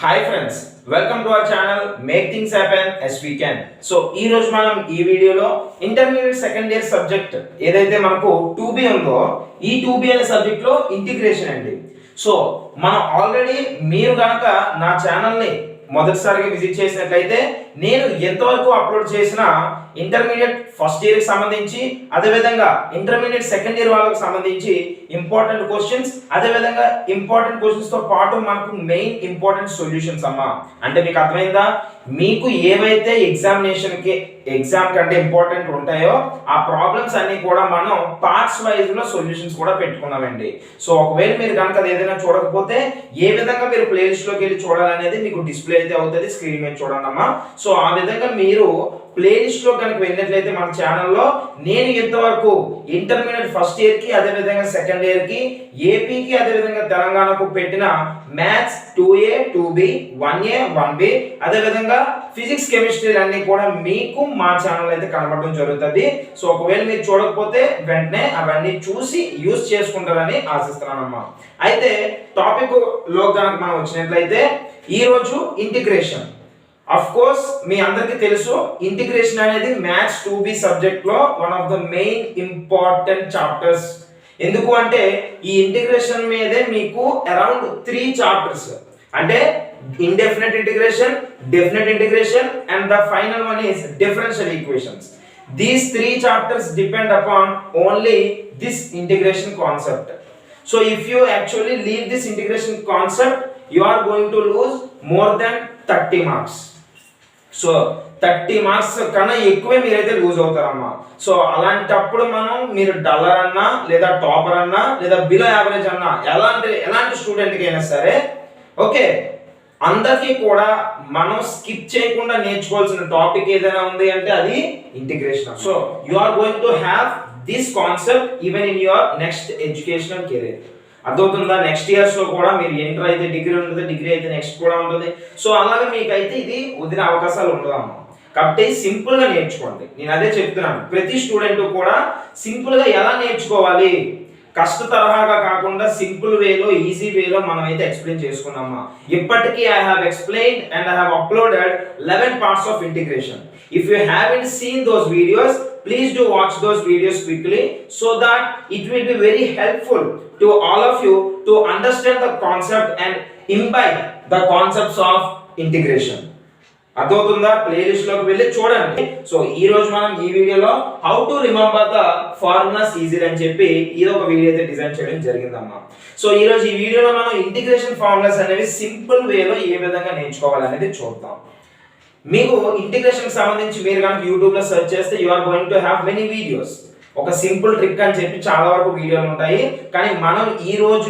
Hi friends, welcome to our channel make things happen as we can. So ఈ రోజు మనం ఈ వీడియోలో ఇంటర్మీడియట్ సెకండ్ ఇయర్ సబ్జెక్ట్ ఏదైతే మనకు 2B ఉందో ఈ 2B అనే సబ్జెక్ట్ లో ఇంటిగ్రేషన్ అండి. సో మనం ఆల్రెడీ మీరు గనక నా ఛానల్ని మొదటిసారిగా విజిట్ చేసినట్లయితే నేను ఎంతవరకు అప్లోడ్ చేసిన ఇంటర్మీడియట్ ఫస్ట్ ఇయర్కి సంబంధించి, అదేవిధంగా ఇంటర్మీడియట్ సెకండ్ ఇయర్ వాళ్ళకి సంబంధించి ఇంపార్టెంట్ క్వశ్చన్స్, అదేవిధంగా ఇంపార్టెంట్ క్వశ్చన్స్తో పాటు మనకు మెయిన్ ఇంపార్టెంట్ సొల్యూషన్స్ అమ్మా. అంటే మీకు అర్థమైందా? మీకు ఏవైతే ఎగ్జామ్ కంటే ఇంపార్టెంట్ ఉంటాయో ఆ ప్రాబ్లమ్స్ అన్ని కూడా మనం పార్ట్స్ వైజ్ లో సొల్యూషన్స్ కూడా పెట్టుకున్నామండి. సో ఒకవేళ మీరు కనుక ఏదైనా చూడకపోతే ఏ విధంగా మీరు ప్లేలిస్ట్ లోకి వెళ్ళి చూడాలనేది మీకు డిస్ప్లే అయితే అవుతుంది, స్క్రీన్ మీద చూడండి అమ్మా. సో ఆ విధంగా మీరు ప్లేలిస్ట్ లో కనుక వెళ్ళినట్లయితే మన ఛానల్లో నేను ఇంతవరకు ఇంటర్మీడియట్ ఫస్ట్ ఇయర్ కి, అదే విధంగా సెకండ్ ఇయర్ కి, ఏపీకి, అదే విధంగా తెలంగాణకు పెట్టిన maths 2A 2B 1A 1B, అదే విధంగా ఫిజిక్స్ కెమిస్ట్రీ అన్ని కూడా మీకు మా ఛానల్ అయితే కనబడడం జరుగుతుంది. సో ఒకవేళ మీరు చూడకపోతే వెంటనే అవన్నీ చూసి యూజ్ చేసుకుంటారని ఆశిస్తున్నానమ్మా. అయితే టాపిక్ లో కనుక మనం వచ్చినట్లయితే ఈ రోజు ఇంటిగ్రేషన్. అఫ్ కోర్స్ మీ అందరికీ తెలుసు, ఇంటిగ్రేషన్ అనేది మ్యాథ్స్ 2B సబ్జెక్ట్ లో one of the main important chapters. ఎందుకు అంటే ఈ ఇంటిగ్రేషన్ మీదే మీకు అరౌండ్ 3 చాప్టర్స్, అంటే indefinite integration, definite integration and the final one is differential equations. These 3 chapters depend upon only this integration concept. So if you actually leave this integration concept, you are going to lose more than 30 marks. So 30 marks కన్నా ఎక్కువే మీరైతే loose అవుతారమ్మా. So అలాంటప్పుడు మీరు duller అన్నా, లేదా topper అన్నా, లేదా below average అన్నా, ఎలాంటి స్టూడెంట్కి అయినా సరే ఓకే, అందరికీ కూడా మనం స్కిప్ చేయకుండా నేర్చుకోవాల్సిన టాపిక్ ఏదైనా ఉంది అంటే అది integration. So you are going to have this concept even in your next educational career. అర్థమవుతుందా? నెక్స్ట్ ఇయర్స్ లో కూడా మీరు ఇంటర్ అయితే డిగ్రీ ఉంటుంది, డిగ్రీ అయితే నెక్స్ట్ కూడా ఉంటుంది. సో అలాగే మీకైతే ఇది వదిలే అవకాశాలు ఉండవమ్మా. కాబట్టి సింపుల్ గా నేర్చుకోండి. నేను అదే చెప్తున్నాను, ప్రతి స్టూడెంట్ కూడా సింపుల్ గా ఎలా నేర్చుకోవాలి, కష్ట తరహాగా కాకుండా సింపుల్ వేలో, ఈజీ వేలో మనం అయితే ఎక్స్ప్లెయిన్ చేసుకున్నామా. ఇప్పటికీ I have explained and I have uploaded 11 parts of integration. If you haven't seen those videos, please do watch those videos quickly so that it will be very helpful to all of you to understand the concept and imbibe the concepts of integration. అర్థమవుతుందా? Playlist లోకి వెళ్ళి చూడండి. So ఈ రోజు మనం ఈ వీడియోలో how to remember the formulas easily అని చెప్పి ఇది ఒక వీడియో అయితే డిజైన్ చేయడం జరిగిందమ్మా. సో ఈ రోజు ఈ వీడియోలో మనం ఇంటిగ్రేషన్ ఫార్ములాస్ అనేవి సింపుల్ వేలో ఏ విధంగా నేర్చుకోవాలనేది చూద్దాం. మీకు ఇంటిగ్రేషన్ సంబంధించి మీరు కనుక యూట్యూబ్ లో సెర్చ్ చేస్తే you are going to have many videos. ఒక సింపుల్ ట్రిక్ అని చెప్పి చాలా వరకు వీడియోలు ఉంటాయి. కానీ మనం ఈ రోజు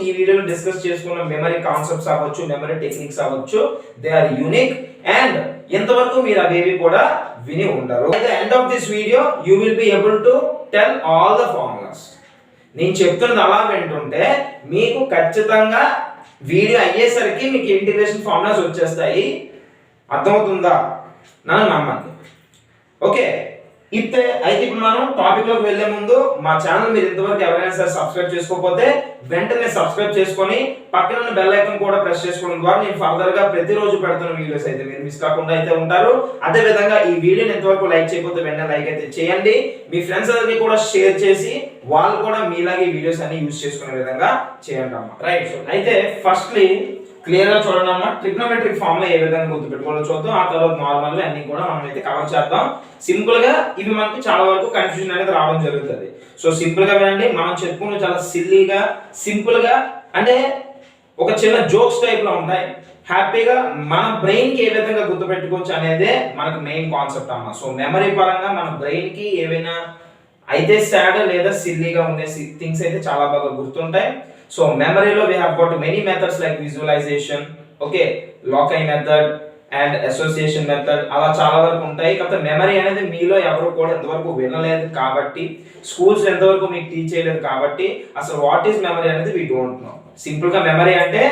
ఈ వీడియోలో డిస్కస్ చేసుకున్న మెమరీ కాన్సెప్ట్స్ అవ్వచ్చు, మెమరీ టెక్నిక్స్ అవ్వచ్చు, దే ఆర్ యూనిక్ అండ్ ఇంతవరకు మీరు అవేవి కూడా విని ఉండరు. At the end of this video you will be able to tell all the formulas. నేను చెప్తున్నది అలా వింటుంటే మీకు ఖచ్చితంగా వీడియో అయ్యేసరికి మీకు ఇంటిగ్రేషన్ ఫార్ములాస్ వచ్చేస్తాయి. అర్థమవుతుందా? నన్ను నమ్మండి. ఓకే, అయితే ఇప్పుడు మనం టాపిక్ లోకి వెళ్లే ముందు మా ఛానల్ మీరు ఇంతవరకు ఎవరైనా సరే సబ్స్క్రైబ్ చేసుకోకపోతే వెంటనే సబ్స్క్రైబ్ చేసుకొని పక్కన ఉన్న బెల్ ఐకాన్ కూడా ప్రెస్ చేసుకోవడం ద్వారా నేను ఫర్దర్ గా ప్రతిరోజు పెడుతున్న వీడియోస్ అయితే మీరు మిస్ కాకుండా అయితే ఉంటారు. అదే విధంగా ఈ వీడియోని ఎంతవరకు లైక్ చేయకపోతే వెంటనే లైక్ అయితే చేయండి. మీ ఫ్రెండ్స్ అందరికీ కూడా షేర్ చేసి వాళ్ళు కూడా మీలాగే వీడియోస్ అన్ని యూజ్ చేసుకునే విధంగా చేయండి అమ్మా. రైట్. సో అయితే ఫస్ట్లీ క్లియర్ గా చూడండి అమ్మా, ట్రిగ్నోమెట్రిక్ ఫార్ములా ఏ విధంగా గుర్తుపెట్టుకోవాలో చూద్దాం. ఆ తర్వాత నార్మల్ గా అన్ని కూడా మనం అయితే కవర్ చేద్దాం. సింపుల్ గా ఇవి మనకి చాలా వరకు కన్ఫ్యూజన్ అనేది రావడం జరుగుతుంది. సో సింపుల్ గా వినండి. మనం చెప్పుకున్న చాలా సిల్లీగా, సింపుల్ గా, అంటే ఒక చిన్న జోక్స్ టైప్ లో ఉంటాయి. హ్యాపీగా మన బ్రెయిన్ కి ఏ విధంగా గుర్తుపెట్టుకోవచ్చు అనేదే మనకు మెయిన్ కాన్సెప్ట్ అమ్మా. సో మెమరీ పరంగా మన బ్రెయిన్ కి ఏవైనా అయితే సాడ్ లేదా సిల్లీగా ఉండే థింగ్స్ అయితే చాలా బాగా గుర్తుంటాయి. సో మెమరీలో we have got many methods like visualization, okay, loci method and association method, అలా చాలా వరకు ఉంటాయి. కాకపోతే మెమరీ అనేది మీలో ఎవరు కూడా ఎంతవరకు వినలేదు కాబట్టి, స్కూల్స్ ఎంతవరకు మీకు టీచ్ చేయలేదు కాబట్టి అసలు వాట్ ఈస్ మెమరీ అనేది we don't know. సింపుల్ గా మెమరీ అంటే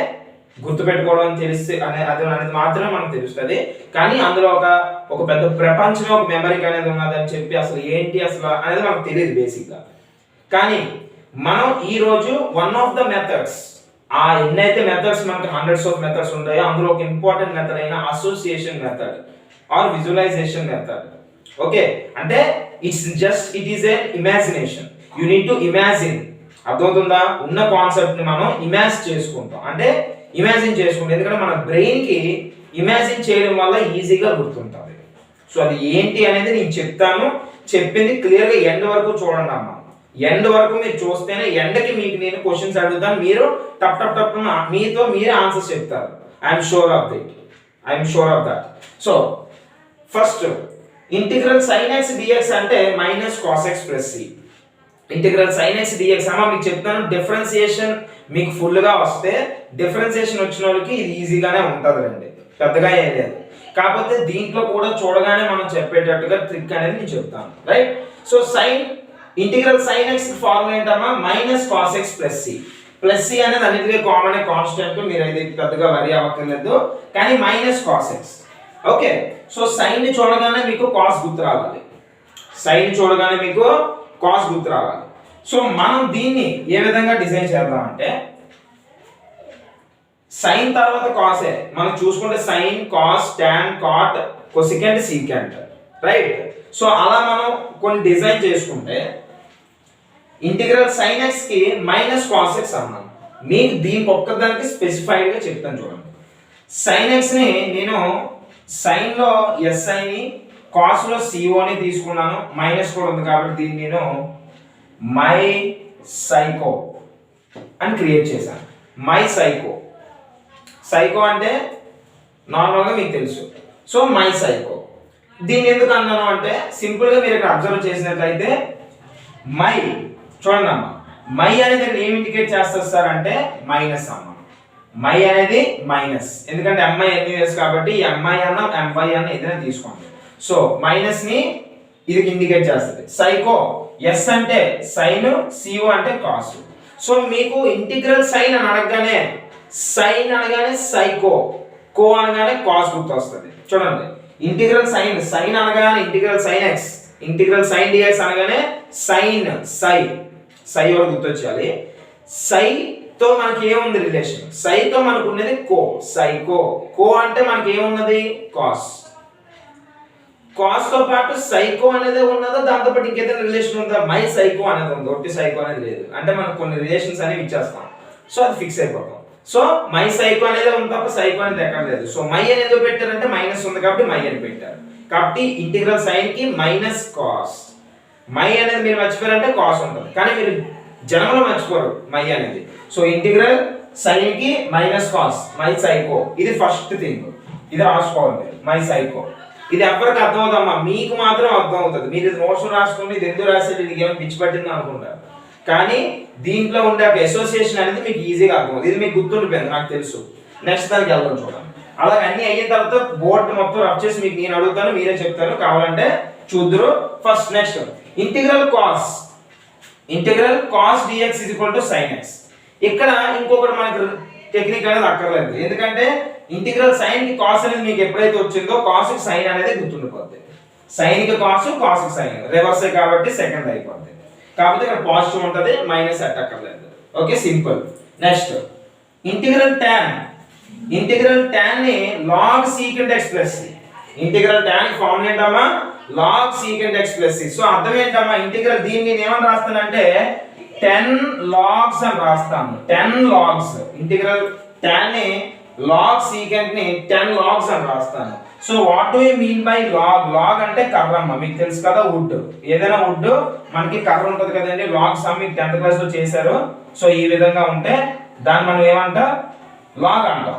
గుర్తుపెట్టుకోవడం అని తెలిసి అనేది మాత్రమే మనకు తెలుస్తుంది. కానీ అందులో ఒక పెద్ద ప్రపంచమే ఒక మెమరీకి అనేది ఉన్నదని చెప్పి అసలు ఏంటి అసలు అనేది మనకు తెలియదు బేసిక్ గా. కానీ మనం ఈ రోజు వన్ ఆఫ్ ద మెథడ్స్ ఆ ఎన్నైతే మెథడ్స్ మనకి హండ్రెడ్స్ ఆఫ్ మెథడ్స్ ఉంటాయో అందులో ఒక ఇంపార్టెంట్ మెథడ్ అయిన association method or visualization method. Okay, అంటే it is a imagination. You need to imagine. అర్థమవుతుందా? ఉన్న కాన్సెప్ట్ ని మనం ఇమాజిన్ చేసుకుంటాం, అంటే ఇమాజిన్ చేసుకుంటాం. ఎందుకంటే మన బ్రెయిన్ కి ఇమాజిన్ చేయడం వల్ల ఈజీగా గుర్తుంటుంది. సో అది ఏంటి అనేది నేను చెప్తాను. చెప్పింది క్లియర్గా ఎండ్ వరకు చూడండి అమ్మా. ఎండ్ వరకు మీరు చూస్తేనే ఎండ్కి మీకు నేను క్వశ్చన్స్ అడుగుతాను, మీరు టప్ టప్ టప్ మీతో మీరే ఆన్సర్స్ చెప్తారు. I'm sure of that. So first integral sine x d x అంటే minus cos x plus c. Integral sine x d x అమ్మా మీకు చెప్తాను. డిఫరెన్సియేషన్ మీకు ఫుల్గా వస్తే, డిఫరెన్సియేషన్ వచ్చిన వాళ్ళకి ఇది ఈజీగానే ఉంటుంది అండి, పెద్దగా ఏం లేదు. కాకపోతే దీంట్లో కూడా చూడగానే మనం చెప్పేటట్టుగా ట్రిక్ అనేది నేను చెప్తాను, right? So integral sine x formula ఏంటమ్మా? Minus cos x plus c. Plus c అనేది అన్నిటికీ కామన్ కాన్స్టెంట్, మీరు అయితే పెద్దగా వరి అవ్వక్కర్లేదు. కానీ minus cos x. Okay, so sine ని చూడగానే మీకు కాస్ గుర్తు రావాలి. సో మనం దీన్ని ఏ విధంగా డిజైన్ చేద్దామంటే, సైన్ తర్వాత కాసే మనం చూసుకుంటే sine, cos, tan, cot, cosecant, secant, right? So అలా మనం కొన్ని డిజైన్ చేసుకుంటే ఇంటిగ్రల్ సైన్ ఎక్స్ కి మైనస్ కాస్ ఎక్స్ అన్నాను. మీకు దీనికి ఒక్కదానికి స్పెసిఫైడ్ గా చెప్తాను చూడండి. సైన్ ఎక్స్ ని నేను సైన్ లో ఎస్ఐ ని, కాస్ లో సిఓని తీసుకున్నాను. మైనస్ కూడా ఉంది కాబట్టి దీన్ని నేను మై సైకో అని క్రియేట్ చేశాను. మై సైకో అంటే నార్మల్గా మీకు తెలుసు. So my psycho. దీన్ని ఎందుకు అన్నాను అంటే, సింపుల్గా మీరు ఇక్కడ అబ్జర్వ్ చేసినట్లయితే మై చూడండి అమ్మ, మై అనేది ఏమి ఇండికేట్ చేస్తారు సార్ అంటే మైనస్ అమ్మ. మై అనేది మైనస్, ఎందుకంటే ఎంఐ ఎన్యూఎస్ కాబట్టి ఎంఐ అన్న ఎంవై అన్న ఏదైనా తీసుకోండి. సో మైనస్ ని ఇది ఇండికేట్ చేస్తుంది. సైకో ఎస్ అంటే సైన్, సిఓ అంటే కాస్. సో మీకు ఇంటిగ్రల్ సైన్ అని అడగగానే, సైన్ అనగానే సైకో, కో అనగానే కాస్ గుర్తు వస్తుంది. చూడండి, ఇంటిగ్రల్ సైన్ అనగానే integral sine x, integral sine dx అనగానే సైన్, సై కూడా గుర్తొచ్చాలి. సైతో మనకి ఏముంది రిలేషన్? సైతో మనకు ఉన్నది కో, సైకో. కో అంటే మనకి ఏమున్నది? కాస్. కాస్ తో పాటు సైకో అనేది ఉన్నదా, దాంతో పాటు ఇంకేదైనా రిలేషన్ ఉందా? మై సైకో అనేది ఉంది, ఒట్టి సైకో అనేది లేదు. అంటే మనకు కొన్ని రిలేషన్స్ అనేవి ఇచ్చేస్తాం, సో అది ఫిక్స్ అయిపోతాం. సో మై సైకో అనేది ఉంది తప్ప సైకో అనేది ఎక్కడ లేదు. సో మై అని ఎందుకు పెట్టారంటే మైనస్ ఉంది కాబట్టి మై అని పెట్టారు. కాబట్టి ఇంటిగ్రల్ సైన్ కి మైనస్ కాస్. మై అనేది మీరు మర్చిపోయారంటే కాస్ ఉంటుంది, కానీ మీరు జన్మలో మర్చిపోరు మై అనేది. సో ఇంటిగ్రల్ సైన్ కి మైనస్ కాస్, మై సైకో. ఇది ఫస్ట్ థింగ్, ఇది రాసుకోవాలి మై సైకో. ఇది ఎవరికి అర్థం అవుతుందమ్మా? మీకు మాత్రం అర్థం అవుతుంది. మీరు ఇది నోట్స్ రాసుకుంటే ఇది ఎందుకు రాసేది, ఇది ఏమైనా పిచ్చి పట్టింది అనుకుంటారు. కానీ దీంట్లో ఉండే అసోసియేషన్ అనేది మీకు ఈజీగా అర్థం అవుతుంది. ఇది మీకు గుర్తుండిపోయింది నాకు తెలుసు. నెక్స్ట్ దానికి వెళ్దాం చూడండి. అలాగే అన్ని అయిన తర్వాత బోర్డు మొత్తం రఫ్ చేసి మీకు నేను అడుగుతాను, మీరే చెప్తారు, కావాలంటే చూద్దరు. First next integral cos dx sin x. ఇక్కడ ఇంకొకటి మనకి టెక్నిక్ అనేది అక్కర్లేదు, ఎందుకంటే ఇంటిగ్రల్ సైన్ కి కాస్ అనేది మీకు ఎప్పుడైతే వచ్చిందో కాస్ కి సైన్ అనేది గుర్తుండిపోద్ది. సైన్ కి కాస్, కాస్ కి సైన్ రివర్స్ కాబట్టి సెకండ్ అయిపోద్ది. కాకపోతే ఇక్కడ పాజిటివ్ ఉంటుంది, మైనస్ అక్కర్లేదు. Okay, simple. Next integral tan ని log secant x plus c. Integral tan కి ఫార్ములా ఏంటమ్మా? log secant x plus c. So అర్థం ఏంటమ్మా? ఇంటిగ్రల్ దీన్ని నేను ఏమని రాస్తానంటే 10 logs అని రాస్తాను. 10 logs. ఇంటిగ్రల్ tan ని log secant ని 10 logs అని రాస్తాను. So what do you mean by log అంటే కర్ర అమ్మ, మీకు తెలుసు కదా, వుడ్. ఏదైనా వుడ్ మనకి కర్ర ఉంటుంది కదండి. లాగ్స్ మీకు 10th క్లాస్ లో చేశారు. సో ఈ విధంగా ఉంటే దాన్ని మనం ఏమంటాం? లాగ్ అంటాం.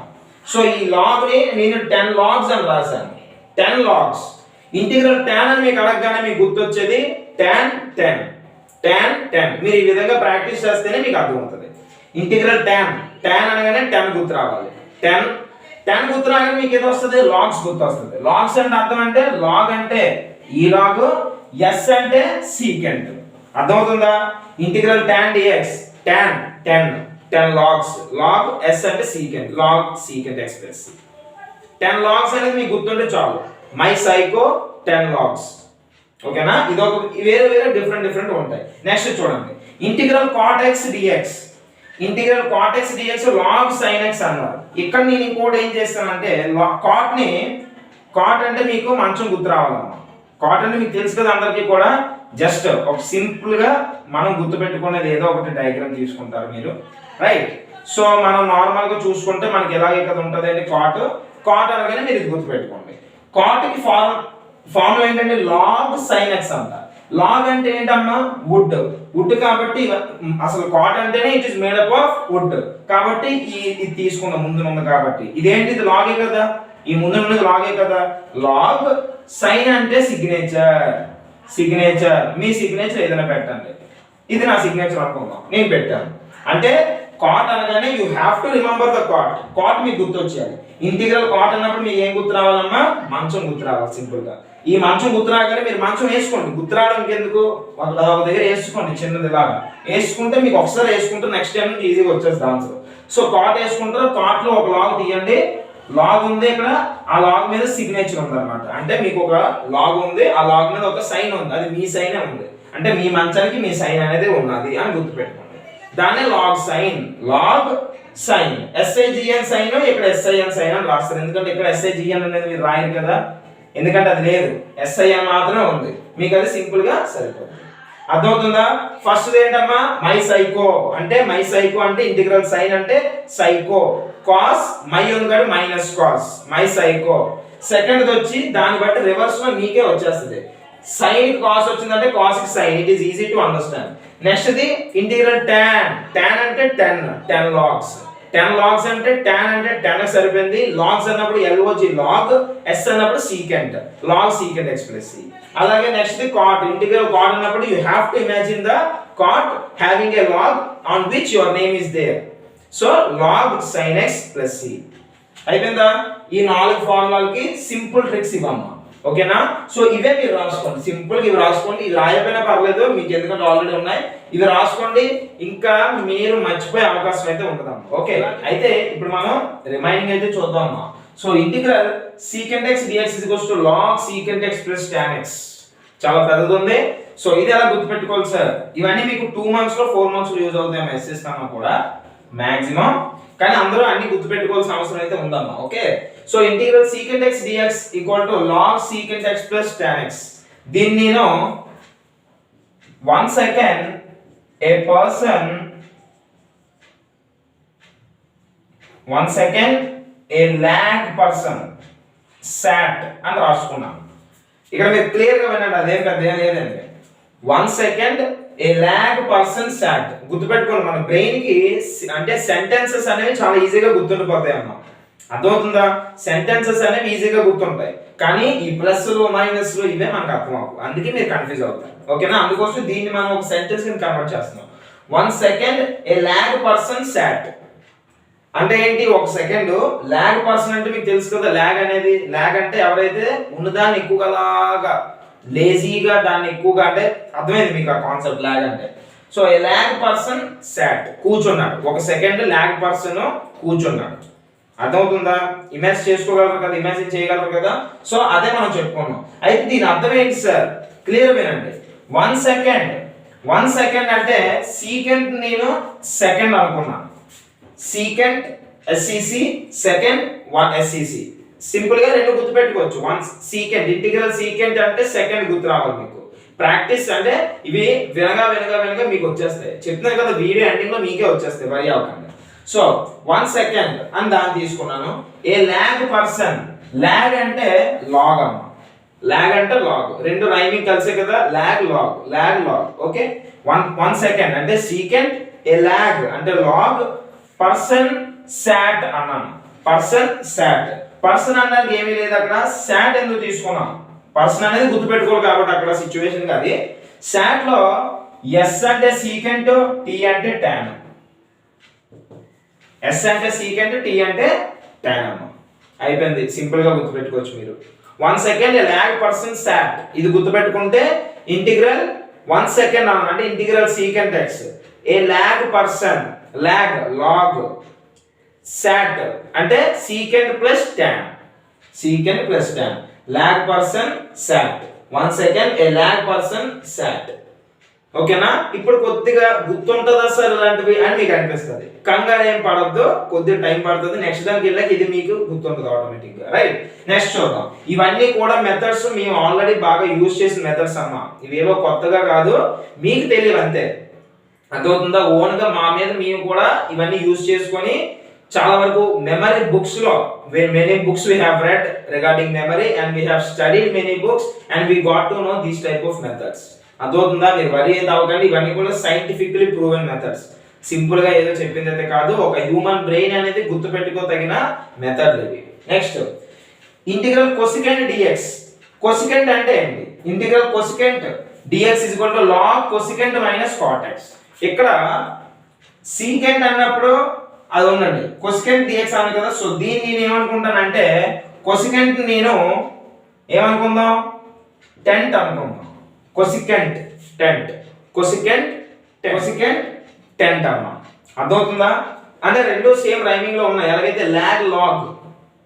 సో ఈ లాగ్ ని నేను 10 logs అని రాశాను. 10 logs. ఇంటిగ్రల్ tan అని మీకు అడగగానే మీకు గుర్తొచ్చేది tan 10. మీరు ఈ విధంగా ప్రాక్టీస్ చేస్తేనే మీకు అర్థమవుతుంది. ఇంటిగ్రల్ tan అనగానే 10 గుర్తు రావాలి. 10 గుర్తు రాగానే మీకు ఏదో వస్తుంది? లాగ్స్ గుర్తు వస్తుంది. లాగ్స్ అంటే అర్థం అంటే లాగ్ అంటే ఈ లాగ్, ఎస్ అంటే సీకెంట్. అర్థమవుతుందా? Integral tan dx, tan 10 logs, log s అంటే secant, log secant x plus c. 10 logs అనేది మీకు గుర్తుంటే చాలు. My psycho 10 logs. ఓకేనా? ఇది ఒక వేరే డిఫరెంట్ ఉంటాయి. నెక్స్ట్ చూడండి, integral cot x dx. Integral cot x dx log sin x అన్నారు. ఇక్కడ నేను ఇంకోటి ఏం చేస్తానంటే cot అంటే మీకు మంచం గుర్తు రావాలమ్మా. cot అంటే మీకు తెలుసు కదా అందరికీ కూడా, జస్ట్ ఒక సింపుల్ గా మనం గుర్తు పెట్టుకునేది ఏదో ఒకటి డయాగ్రామ్ తీసుకుంటారు మీరు, రైట్? సో మనం నార్మల్ గా చూసుకుంటే మనకి ఎలాగే కదా ఉంటుంది అండి cot అనగానే మీరు ఇది గుర్తు పెట్టుకోండి. cot కి ఫార్ములా ఏంటంటే log sin x అంట. లాగ్ అంటే ఏంటమ్మా? వుడ్ కాబట్టి అసలు cot అంటేనే it is made up of would కాబట్టి ఇది తీసుకున్న ముందు కాబట్టి ఇదేంటి, ఇది లాగే కదా, ఈ ముందు ఉన్నది లాగే కదా. లాగ్ సైన్ అంటే సిగ్నేచర్ మీ సిగ్నేచర్ ఏదైనా పెట్టండి, ఇది నా సిగ్నేచర్ అనుకుందాం, నేను పెట్టాను అంటే cot అనగానే you have to remember the cot మీకు గుర్తొచ్చేయాలి. ఇంటిగ్రల్ cot అన్నప్పుడు మీకు ఏం గుర్తు రావాలమ్మా? మంచం గుర్తు రావాలి. సింపుల్ గా ఈ మంచం గుర్తు రాగానే మీరు మంచం వేసుకోండి, గుర్తు రావడానికి ఎందుకు, ఒక దగ్గర వేసుకోండి చిన్నది లాగా వేసుకుంటే మీకు ఒకసారి వేసుకుంటే నెక్స్ట్ టైం నుంచి ఈజీగా వచ్చేస్తుంది ఆన్సర్. సో cot వేసుకుంటారు, cot లో ఒక లాగ్ తీయండి, లాగ్ ఉంది ఇక్కడ, ఆ లాగ్ మీద సిగ్నేచర్ ఉంది అనమాట. అంటే మీకు ఒక లాగ్ ఉంది, ఆ లాగ్ మీద ఒక సైన్ ఉంది, అది మీ సైనే ఉంది, అంటే మీ మంచానికి మీ సైన్ అనేది ఉన్నది అని గుర్తుపెట్టుకోండి. దాన్నే లాగ్ సైన్ SIGN సైన్, ఇక్కడ SIN సైన్ అని రాస్తారు. ఎందుకంటే ఇక్కడ SIGN అనేది మీరు రాయరు కదా, ఎందుకంటే అది లేదు, SIN మాత్రమే ఉంది, మీకు అది సింపుల్ గా సరిపోతుంది. అర్థమవుతుందా? ఫస్ట్ ఏంటమ్మా? మై సైకో అంటే ఇంటిగ్రల్ సైన్ అంటే సైకో, కాస్ మై ఉంది కదా minus cos, my psycho. Second వచ్చి దాన్ని బట్టి రివర్స్ లో మీకే వచ్చేస్తుంది, సైన్ కాస్ వచ్చిందంటే కాస్ కి sine, it is easy to understand. Next the integral tan అంటే 10 logs అంటే tan అంటే 10 సరిపోయింది. logs అన్నప్పుడు log log, s అన్నప్పుడు secant, log secant x plus c. అలాగే next the cot, integral cot అన్నప్పుడు you have to imagine the cot having a log on which your name is there, so log sin x plus c. అయిపోయిందా? ఈ 4 ఫార్ములాలకి simple tricks ఇవ్వమ్మా, ఓకేనా? So ఇవే మీరు రాసుకోండి, simple గా ఇవి రాసుకోండి, ఇవి రాయకపోయినా పర్లేదు మీకు, ఎందుకంటే ఆల్రెడీ ఉన్నాయి, ఇవి రాసుకోండి, ఇంకా మీరు మర్చిపోయే అవకాశం అయితే ఉంటుందమ్మా. ఓకే, అయితే ఇప్పుడు మనం రిమైనింగ్ అయితే చూద్దామమ్మా. So integral secant x dx log secant x plus tan x చాలా పెద్దది ఉంది. సో ఇది ఎలా గుర్తుపెట్టుకోవాలి సార్? ఇవన్నీ మీకు 2 months లో 4 months లో యూజ్ అవుతాయి మెసేజ్ కన్నా కూడా మాక్సిమం, కానీ అందరూ అన్ని గుర్తుపెట్టుకోవాల్సిన అవసరం అయితే ఉందమ్మా. Okay, so integral secant x dx log secant x plus tan x. దీన్ని నేను 1 second a person 1 second a lag person sat అని రాసుకున్నాను. ఇక్కడ మీరు క్లియర్ గా వినండి, అదేం పెద్ద ఏం లేదండి. 1 second a lag person sat గుర్తుపెట్టుకోండి, మన బ్రెయిన్ కి అంటే సెంటెన్సెస్ అనేవి చాలా ఈజీగా గుర్తుండిపోతాయి అమ్మా. అర్థమవుతుందా? సెంటెన్సెస్ అనేవి ఈజీగా గుర్తుంటాయి, కానీ ఈ ప్లస్లు మైనస్లు ఇవే మనకు అర్థం అవ్వవు, అందుకే మీరు కన్ఫ్యూజ్ అవుతారు. ఓకేనా? అందుకోసం దీన్ని మనం ఒక సెంటెన్స్ కింద కన్వర్ట్ చేస్తున్నాం. 1 second a lag person sat అంటే ఏంటి? 1 సెకండ్ ల్యాగ్ పర్సన్ అంటే మీకు తెలుసు కదా, ల్యాగ్ అంటే ఎవరైతే ఉన్నదాన్ని ఎక్కువగా లాగా లేజీగా దాన్ని ఎక్కువగా, అంటే అర్థమైంది మీకు ఆ కాన్సెప్ట్ ల్యాగ్ అంటే. సో ఏ ల్యాగ్ పర్సన్ సాట్ కూర్చున్నాడు, 1 సెకండ్ ల్యాగ్ పర్సన్ కూర్చున్నాడు. అర్థమవుతుందా? ఇమేజ్ చేసుకోగలరు కదా, ఇమేజిన్ చేయగలరు కదా. సో అదే మనం చెప్పుకున్నాం. అయితే దీని అర్థం ఏంటి సార్? క్లియర్ వినండి. 1 సెకండ్ అంటే సీకెండ్, నేను సెకండ్ అనుకున్నాను, secant SEC, second 1 SEC. Simple గా రెండు గుర్తు పెట్టుకోవచ్చు. 1 సీకెంట్, ఇంటిగ్రల్ సీకెంట్ అంటే సెకండ్ గుర్తు రావాలి మీకు. ప్రాక్టీస్ అంటే ఇవి వినగా మీకు వచ్చేస్తాయి. చెప్తున్నాను కదా, వీడియో ఎండింగ్ లో మీకే వచ్చేస్తాయి, వరి అవ్వకండి. సో 1 సెకండ్ అని దాన్ని తీసుకున్నాను. ఏ ల్యాగ్ పర్సన్, ల్యాగ్ అంటే లాగ్ అమ్మ, ల్యాగ్ అంటే లాగ్, రెండు రైమింగ్ కలిసే కదా, ల్యాగ్ లాగ్. ఓకే, 1 సెకండ్ అంటే సీకెంట్, ఏ ల్యాగ్ అంటే లాగ్, పర్సన్ సాట్ అన్నాను. పర్సన్ అన్నది ఏమీ లేదు అక్కడ, సాట్ ఎందుకు తీసుకున్నాం? పర్సన్ అనేది గుర్తుపెట్టుకోవాలి కాబట్టి అక్కడ సిచ్యువేషన్ కాదు. సాట్ లో ఎస్ అంటే సీకెంట్, టీ అంటే టాన్. ఎస్ అంటే సీకెంట్, టీ అంటే టాన్ అమ్మ. అయిపోయింది, సింపుల్ గా గుర్తుపెట్టుకోవచ్చు మీరు. 1 సెకండ్ ల్యాగ్ పర్సన్ సాట్, ఇది గుర్తుపెట్టుకుంటే ఇంటిగ్రల్ 1 సెకండ్ అన్న అంటే integral secant x, a log person, log log, sat అంటే secant plus tan, log person sat. 1 second a log person sat. ఓకేనా? ఇప్పుడు కొద్దిగా గుర్తుంటుందా సార్ ఇలాంటివి అని మీకు అనిపిస్తుంది. కంగారు ఏం పడద్దు, కొద్దిగా టైం పడుతుంది. నెక్స్ట్ దానికి వెళ్ళాక ఇది మీకు గుర్తుంటుంది ఆటోమేటిక్ గా. రైట్, నెక్స్ట్ చూద్దాం. ఇవన్నీ కూడా మెథడ్స్ మేము ఆల్రెడీ బాగా యూజ్ చేసిన మెథడ్స్ అమ్మా. ఇవేవో కొత్తగా కాదు, మీకు తెలియదు అంతే. అర్థమవుతుందా? ఓన్ గా మా మీద మేము కూడా ఇవన్నీ యూజ్ చేసుకొని చాలా వరకు మెమరీ బుక్స్ లో many books we have read regarding memory and we have studied many books and we got to know these type of methods. అర్థమవుతుందా? మీరు వరి అయితే అవ్వకండి, ఇవన్నీ కూడా సైంటిఫికలీ ప్రూవెన్ మెథడ్స్. సింపుల్ గా ఏదో చెప్పింది అయితే కాదు, ఒక హ్యూమన్ బ్రెయిన్ అనేది గుర్తుపెట్టుకోదగిన మెథడ్ ఇవి. Next integral cosecant dx. Cosecant అంటే ఏంటి? Integral cosecant dx is equal to log cosecant minus cot x. ఇక్కడ సీకెంట్ అన్నప్పుడు అది ఉండండి, కొసికెంట్ డిఎక్స్ అని కదా. సో దీన్ని నేను ఏమనుకుంటానంటే కొసికెంట్ నేను ఏమనుకుందాం, టెంట్ అనుకుందాం. Cosecant tent, cosecant cosecant tent అన్న. అర్థమవుతుందా? అంటే రెండు సేమ్ రైమింగ్ లో ఉన్నాయి. ఎలాగైతే లాగ్ లాగ్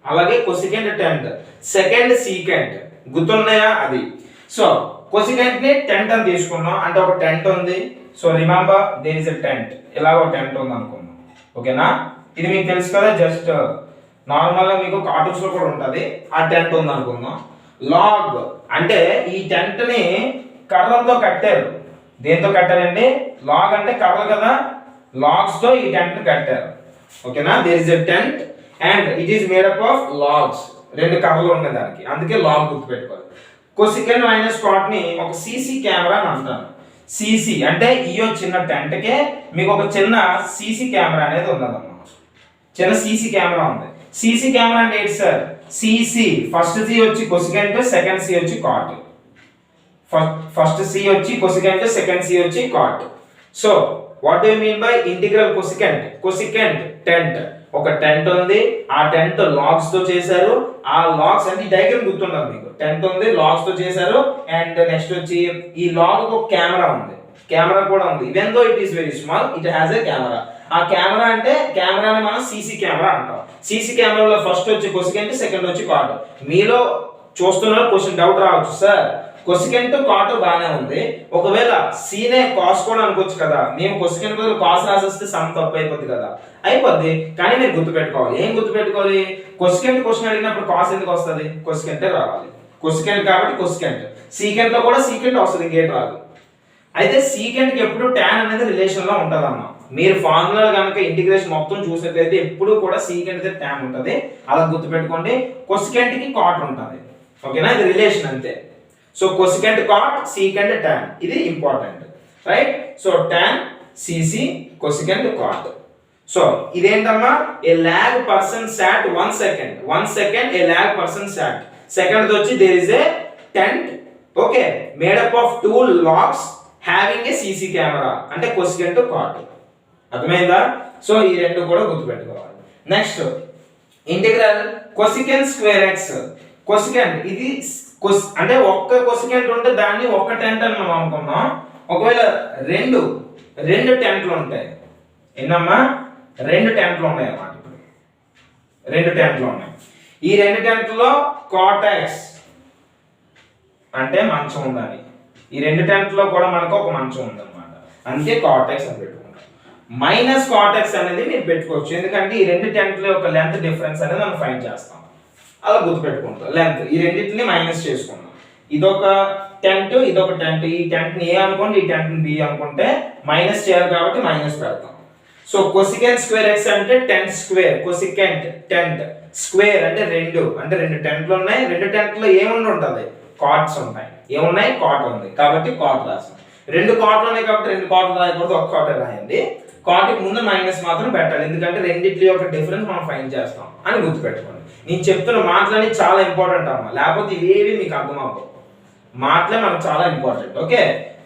అలాగే కొసికెంట్ టెంట్, సెకండ్ సీకెంట్ గుర్తున్నాయా అది. సో కొసికెంట్ ని టెంట్ అని తీసుకున్నాం, అంటే ఒక టెంట్ ఉంది. So remember there is a tent, ఇలాగ ఒక టెంట్ ఉంది అనుకుందాం. ఓకేనా? ఇది మీకు తెలుసు కదా, జస్ట్ నార్మల్ గా మీకు కార్టూన్స్ లో కూడా ఉంటది. ఆ టెంట్ ఉంది అనుకుందాం. లాగ్ అంటే ఈ టెంట్ ని కర్రలతో కట్టారు. దేంతో కట్టారండి? లాగ్ అంటే కర్రలు కదా, లాగ్స్ తో ఈ టెంట్ ని కట్టారు. ఓకేనా? There is a tent and it is made up of logs. రెండు కర్రలు ఉన్నాయి దానికి, అందుకే లాగ్ గుర్తుపెట్టుకోవాలి. కొసికెంట్ మైనస్ కాట్ ని ఒక సీసీ కెమెరా అని అంటాను. సీసీ అంటే ఈ చిన్న టెంట్ కే మీకు ఒక చిన్న సీసీ కెమెరా అనేది ఉన్నదమ్మా. చిన్న సీసీ కెమెరా ఉంది. సీసీ కెమెరా అంటే ఏంటి సార్? సీసీ ఫస్ట్ సి వచ్చి కొసికెంట్, సెకండ్ సి వచ్చి కాట్. ఫస్ట్ సి వచ్చి కొసికెంట్, సెకండ్ సి వచ్చి cot. So what do you mean by integral cosecant? Cosecant tent, ఒక టెంట్ ఉంది, ఆ టెంట్ లాగ్స్ తో చేశారు. ఆ లాగ్స్ అంటే డయాగ్రామ్ గుర్తుండాలి మీకు. టెంట్ ఉంది, లాగ్స్ తో చేశారు. అండ్ నెక్స్ట్ వచ్చి ఈ లాగ్ ఒక కెమెరా ఉంది, కెమెరా కూడా ఉంది. Even though it is very small, it has a camera. ఆ కెమెరా అంటే కెమెరాని మనం సీసీ కెమెరా అంటాం. సీసీ కెమెరాలో ఫస్ట్ వచ్చి కొసికెంట్, సెకండ్ వచ్చి కాట్. మీలో చూస్తున్నారు క్వశ్చన్ డౌట్ రావచ్చు, సార్ కొసికెంట్ కాట్ బాగానే ఉంది, ఒకవేళ సీనే కాస్ కూడా అనుకోవచ్చు కదా, మేము కొసికెంట్ బదులు కాస్ రాసేస్తే సమ్ తప్పు అయిపోద్ది కదా. అయిపోద్ది, కానీ మీరు గుర్తుపెట్టుకోవాలి. ఏం గుర్తుపెట్టుకోవాలి? కొసికెంట్ క్వశ్చన్ అడిగినప్పుడు కాస్ ఎందుకు వస్తుంది? కొసికెంటే రావాలి. కొసికెంట్ కాబట్టి కొసికెంట్. సీకెంట్ లో కూడా సీకెంట్ వస్తుంది, ఇంకేం రాదు. అయితే సీకెంట్ కి ఎప్పుడు టాన్ అనేది రిలేషన్ లో ఉంటదన్న. మీరు ఫార్ములా కనుక ఇంటిగ్రేషన్ మొత్తం చూసేట్లయితే ఎప్పుడు కూడా సీకెంట్ అయితే టాన్ ఉంటది, అలా గుర్తుపెట్టుకోండి. కొసికెంట్ కి కాట్ ఉంటది. ఓకేనా? ఇది రిలేషన్ అంతే. So cosecant cot, secant tan, ఇది important. Right? So tan CC cosecant cot. So ఇదేంటమ్మా? A log person sat 1 second, 1 second a log person sat. Second వచ్చి there is a tent, okay, made up of 2 logs having a CC camera, అంటే cosecant cot. అర్థమైందా? So ఈ రెండు కూడా గుర్తుపెట్టుకోవాలి. Next integral cosecant square x. Cosecant ఇది అంటే ఒక్క కొసికెంట్ ఉంటే దాన్ని ఒక్క టెంట్ అని మనం అనుకున్నాం. ఒకవేళ రెండు టెంట్లు ఉంటాయి, ఎన్నమ్మా? 2 టెంట్లు ఉన్నాయి అన్నమాట. ఇప్పుడు 2 టెంట్లు ఉన్నాయి. ఈ 2 టెంట్లో కాట్ ఎక్స్ అంటే మంచం ఉందని, ఈ 2 టెంట్లో కూడా మనకు ఒక మంచం ఉందన్నమాట, అందుకే కాట్ ఎక్స్ అని పెట్టుకుంటాం. మైనస్ కాట్ ఎక్స్ అనేది మీరు పెట్టుకోవచ్చు, ఎందుకంటే ఈ 2 టెంట్ల యొక్క లెంత్ డిఫరెన్స్ అనేది మనం ఫైండ్ చేస్తాం. అలా గుర్తుపెట్టుకుంటాం. లెంత్ ఈ రెండింటిని మైనస్ చేసుకుందాం. ఇదొక టెంట్, ఇదొక టెంట్. ఈ టెంట్ ని ఏ అనుకోండి, ఈ టెంట్ ని బి అనుకుంటే మైనస్ చేయాలి కాబట్టి మైనస్ పెడతాం. సో కొసికెంట్ స్క్వేర్ ఎక్స్ అంటే tent square, cosecant tent square అంటే 2, అంటే 2 టెంట్లు ఉన్నాయి. 2 టెంట్లో ఏముండి ఉంటుంది? కాట్స్ ఉంటాయి. ఏమున్నాయి? కాట్ ఉంది కాబట్టి కాట్ రాసాం. 2 కాట్లు ఉన్నాయి కాబట్టి 2 కాట్లు రాయకూడదు, ఒక కాటే రాయండి. కాట్కి ముందు మైనస్ మాత్రం పెట్టాలి, ఎందుకంటే రెండిట్ల యొక్క డిఫరెన్స్ మనం ఫైండ్ చేస్తాం అని గుర్తుపెట్టుకోండి. నేను చెప్తున్న మాటలన్నీ చాలా ఇంపార్టెంట్ అమ్మా, లేకపోతే ఇవేవి మీకు అర్థం అవ్వవు. మాటలే మనకు చాలా ఇంపార్టెంట్. ఓకే,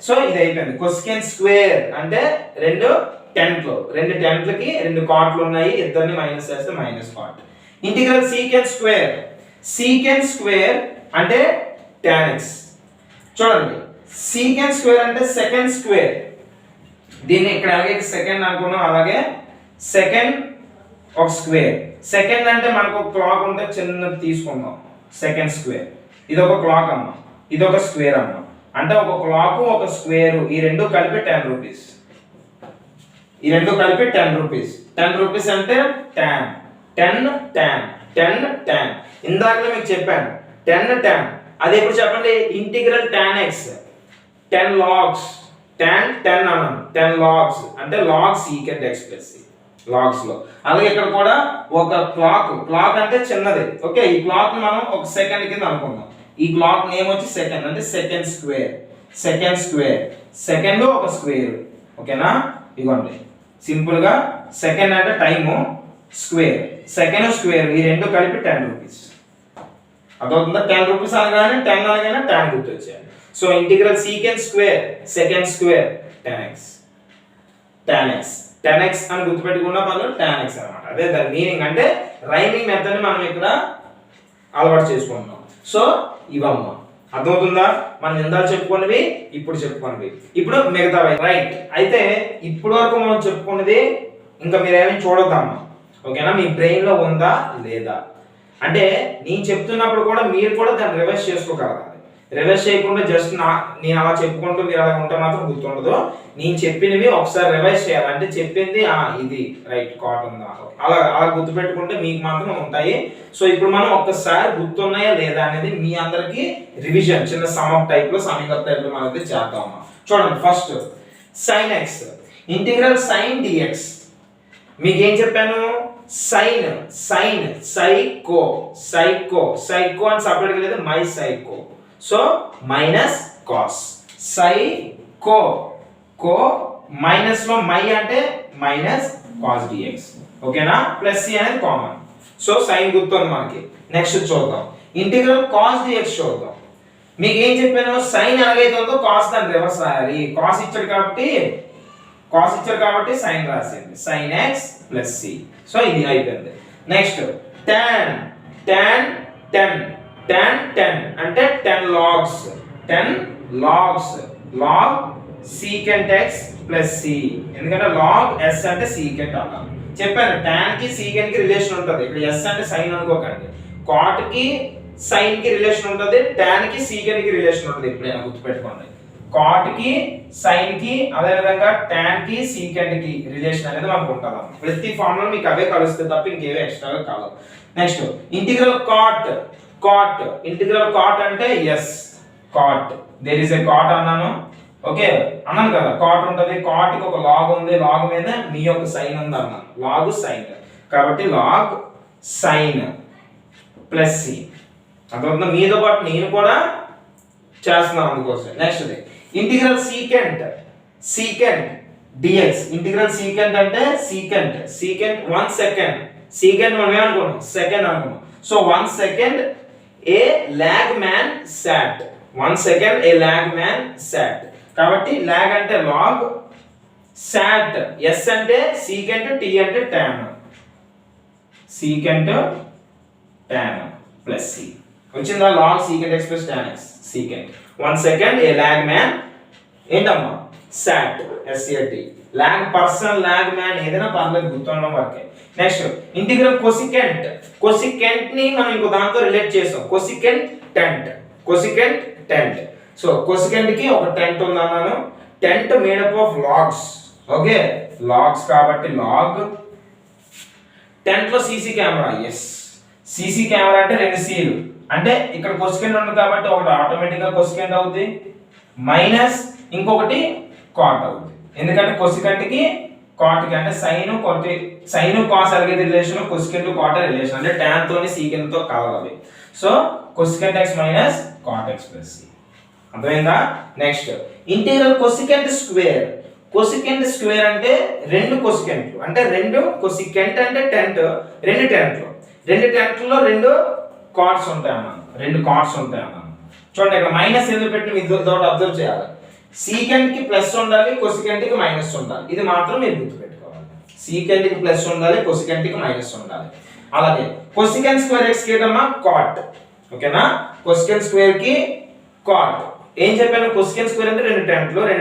సో ఇది అయిపోయింది. కొసికెంట్ స్క్వేర్ అంటే 2 టెంట్లు, 2 టెంట్లకి 2 కాట్లు ఉన్నాయి, ఇద్దరిని మైనస్ చేస్తే minus cot. Integral secant square. Secant square అంటే tan x. చూడండి, సీకెంట్ స్క్వేర్ అంటే సెకండ్ స్క్వేర్. దీన్ని ఇక్కడ అలాగే సెకండ్ అనుకున్నాం, అలాగే సెకండ్ ఒక స్క్వేర్. సెకండ్ అంటే మనకు ఒక క్లాక్ ఉంటే చిన్నది తీసుకుందాం, సెకండ్ స్క్వేర్. ఇది ఒక క్లాక్ అమ్మ, ఇది ఒక స్క్వేర్ అమ్మ. అంటే ఒక క్లాక్ ఒక స్క్వేర్ ఈ రెండు కలిపి 10 రూపీస్. ఈ రెండు కలిపి 10 రూపీస్. 10 రూపీస్ అంటే tan 10 ఇందాకనే మీకు చెప్పాను 10 అది ఎప్పుడు చెప్పండి integral tan x 10 logs tan 10 అన్నాను 10 logs అంటే log secant x plus c logs లో. అలాగే ఇక్కడ కూడా ఒక క్లాక్ అంటే చిన్నది. ఓకే, ఈ క్లాక్ ని మనం ఒక సెకండ్ కింద అనుకుందాం. ఈ క్లాక్ నేమ్ వచ్చి సెకండ్ అంటే సెకండ్ స్క్వేర్ సెకండ్ ఒక స్క్వేర్. ఓకేనా, ఇదిగోండి సింపుల్ గా సెకండ్ అంటే టైము స్క్వేర్ సెకండ్ స్క్వేర్ ఈ రెండు కలిపి 10 రూపీస్. అదవుతుందా? 10 రూపీస్ అనగానే 10 అనగానే tan గుర్తొచ్చేయాలి. So integral secant square second square tan x అని గుర్తుపెట్టుకున్నా పర్లేదు tan x అన్నమాట. అదే దాని మీనింగ్. అంటే రైమింగ్ మెథడ్ ని మనం ఇక్కడ అలవాటు చేసుకుంటున్నాం. సో ఇవమ్మ అర్థమవుతుందా? మనం ఇందాక చెప్పుకున్నవి ఇప్పుడు చెప్పుకున్నవి ఇప్పుడు మిగతావి రైట్. అయితే ఇప్పుడు వరకు మనం చెప్పుకున్నది ఇంకా మీరేమీ చూడొద్దమ్మా. ఓకేనా, మీ బ్రెయిన్ లో ఉందా లేదా అంటే నేను చెప్తున్నప్పుడు కూడా మీరు కూడా దాన్ని రివర్స్ చేసుకోగలగాలి. రివర్స్ చేయకుండా జస్ట్ నేను అలా చెప్పుకుంటూ మీరు అలా ఉంటే మాత్రం గుర్తుండదు. నేను చెప్పినవి ఒకసారి రివైజ్ చేయాలి. అంటే చెప్పింది ఇది రైట్ కాట్ ఉందా అలా గుర్తుపెట్టుకుంటే మీకు మాత్రం ఉంటాయి. సో ఇప్పుడు మనం ఒక్కసారి గుర్తున్నాయా లేదా అనేది మీ అందరికి రివిజన్ చిన్న సమ్ టైప్ లో సమింగ్ అప్ టైప్ లో మనం అయితే చేద్దాం. చూడండి first sin x integral sin dx. మీకు ఏం చెప్పాను? సైకో అని సపరేట్ గా లేదు my psycho. So minus cos psycho minus లో మై అంటే మైనస్ కాస్ డిఎక్స్. ఓకేనా, ప్లస్ సి అనేది కామన్. సో సైన్ గుర్తుంది మనకి. నెక్స్ట్ చూద్దాం ఇంటిగ్రల్ కాస్ డిఎక్స్ చూద్దాం. మీకు ఏం చెప్పాను? సైన్ ఎలాగైతే ఉందో కాస్ దాన్ని రివర్స్ రాయాలి. కాస్ ఇచ్చాడు కాబట్టి సైన్ రాసేయండి sine x plus c. So ఇది అయిపోయింది. నెక్స్ట్ tan అంటే 10 logs log secant x plus c. ఎందుకంటే log s అంటే secant అన్నాను. చెప్పాను tan కి secant కి రిలేషన్ ఉంటుంది. ఇక్కడ s అంటే sin అనుకోకండి. cot కి sin కి రిలేషన్ ఉంటుంది, tan కి secant కి రిలేషన్ ఉంటుంది. ఎప్పుడైనా గుర్తుపెట్టుకోండి. cot కి sin కి అదే విధంగా tan కి secant కి రిలేషన్ అనేది మనకు ఉంటుంది. ప్రతి ఫార్ములా మీకు అవే కలుస్తాయి తప్ప ఇంకేవే ఎక్స్ట్రాగా కలవు. నెక్స్ట్ ఇంటిగ్రల్ cot అంటే yes cot there is a cot అన్నాను. ఓకే అన్నాను కదా cot ఉంటుంది. cot కి ఒక log ఉంది, log మీద మీ యొక్క sin ఉంది అన్నాను. log sin కాబట్టి log sin ప్లస్ c. అదొక మీతో పాటు నేను కూడా చేస్తున్నాను అందుకోసం. Next integral secant dx. Integral secant అంటే secant 1 సెకండ్. secant మనం ఏమనుకున్నాం? సెకండ్ అనుకున్నాం. So 1 second a lag man sat. 1 second a lag man sat. కాబట్టి lag అంటే log sat s అంటే secant t అంటే tan ప్లస్ c వచ్చిందా? log secant x plus tan x secant 1 second a lag man ఏంటమ్మా sat sat lag person lag man ఏదైనా పర్లేదు గుర్తుండడం వరకే. Next integral cosecant ని మనం ఇంకో దాంతో రిలేట్ చేస్తాం. Cosecant tent. సో కొసికెంట్ కి ఒక టెంట్ ఉంది అన్నాను. Tent made up of logs. Okay logs కాబట్టి లాగ్. టెంట్ లో CC camera. Yes CC camera అంటే 2 సీలు అంటే ఇక్కడ కొసికెంట్ ఉంది కాబట్టి ఒకటి ఆటోమేటిక్ గా కొసికెంట్ అవుతుంది మైనస్ ఇంకొకటి కాట్ అవుతుంది. ఎందుకంటే కొసికెంట్ కి కాట్ కి అంటే సైన్ కాస్ ఎలాగైతే రిలేషన్ కొసికెంట్ కాట్ రిలేషన్ అంటే tan తోని secant తో కలవాలి. So cosecant x minus cot x plus c. అర్థమైందా? నెక్స్ట్ ఇంటిగ్రల్ కొసికెంట్ స్క్వేర్ అంటే రెండు కొసికెంట్లు అంటే రెండు కొసికెంట్ అంటే టెంట్ రెండు టెంట్లో రెండు కాట్స్ ఉంటాయి అన్నాను. చూడండి ఇక్కడ మైనస్ ఎందుకు పెట్టి మీరు తోటి అబ్జర్వ్ చేయాలి. సీకెంట్ కి ప్లస్ ఉండాలి, కొసికెంట్ కి మైనస్ ఉండాలి. ఇది మాత్రం మీరు గుర్తుపెట్టుకోవాలి. సీకెంట్ కి ప్లస్ ఉండాలి, కొసికెంట్ కి మైనస్ ఉండాలి. అలాగే కొసికెంట్ స్క్వేర్ x కి ఏదమ్మా కాట్. ఓకేనా, కొసికెంట్ స్క్వేర్ కి కాట్. ఏం చెప్పాను? కొసికెంట్ స్క్వేర్ అంటే రెండు టెంట్లు ఉన్నాయి.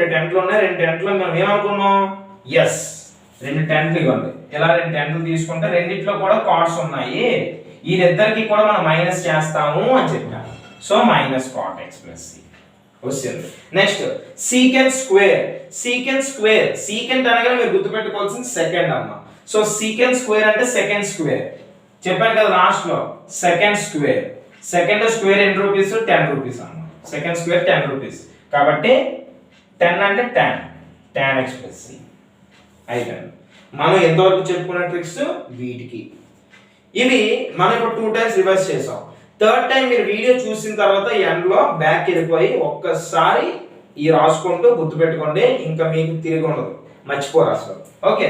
రెండు టెంట్లో మనం ఏమనుకున్నాం? ఎస్ రెండు టెంట్లు ఇవ్వండి. ఇలా రెండు టెంట్లు తీసుకుంటే రెండిట్లో కూడా కాట్స్ ఉన్నాయి. ఈ ఇద్దరికి కూడా మనం మైనస్ చేస్తాము అని చెప్పాను. So minus cot x plus c. వచ్చింది. Next secant square. సీకెంట్ అనగానే మీరు గుర్తుపెట్టుకోవాల్సింది సెకండ్ అమ్మ. సో సీకెంట్ స్క్వేర్ అంటే సెకండ్ స్క్వేర్. చెప్పాను కదా లాస్ట్ లో సెకండ్ స్క్వేర్. సెకండ్ స్క్వేర్ ఎన్ని రూపీస్? 10 రూపీస్ అమ్మ. Second square 10 rupees. కాబట్టి 10 అంటే tan x plus c అయిపోయింది. మనం ఎంతవరకు చెప్పుకున్న ట్రిక్స్ వీటికి. ఇవి మనం ఇప్పుడు 2 టైమ్స్ రివర్స్ చేసాం. థర్డ్ టైం మీరు వీడియో చూసిన తర్వాత ఎండ్ లో బ్యాక్ వెళ్ళిపోయి ఒక్కసారి ఈ రాసుకుంటూ గుర్తుపెట్టుకోండి, ఇంకా మీకు తిరిగి ఉండదు, మర్చిపోరు అసలు. ఓకే,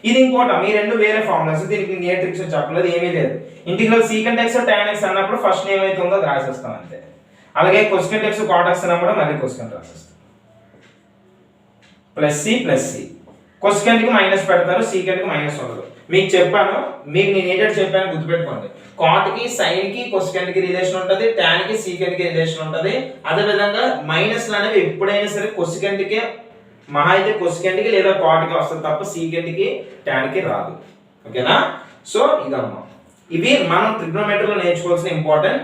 ఇది ఇంకోట మీ రెండు వేరే ఫార్ములాస్, దీనికి ఏ ట్రిక్స్ చెప్పలేదు, ఏమీ లేదు. Integral secant X tan x అన్నప్పుడు ఫస్ట్ ఏమైతే ఉందో అది రాసేస్తాం అంతే. అలాగే కొసెకంట్ ఎక్స్ cot x అన్నప్పుడు మళ్ళీ కొసెకంట్ రాసేస్తాం. ప్లస్ సి కొసెకంట్ కి మైనస్ పెడతారు, సీకెంట్ కి మైనస్ ఉండదు. మీకు చెప్పాను, మీకు నేను ఏంటంటే చెప్పాను గుర్తుపెట్టుకోండి. కాట్ కి సైన్ కి కొసెకంట్ కి రిలేషన్ ఉంటుంది, టాన్ కి సీకెంట్ కి రిలేషన్ ఉంటుంది. అదే విధంగా మైనస్లు అనేవి ఎప్పుడైనా సరే కొసెకంట్ కి మహా అయితే కొసెకంట్ కి లేదా కాట్ కి వస్తుంది తప్ప సీకెంట్ కి టాన్ కి రాదు. ఓకేనా? సో ఇదమ్మా, ఇవి మనం ట్రిగ్నోమెట్రీలో నేర్చుకోవాల్సిన ఇంపార్టెంట్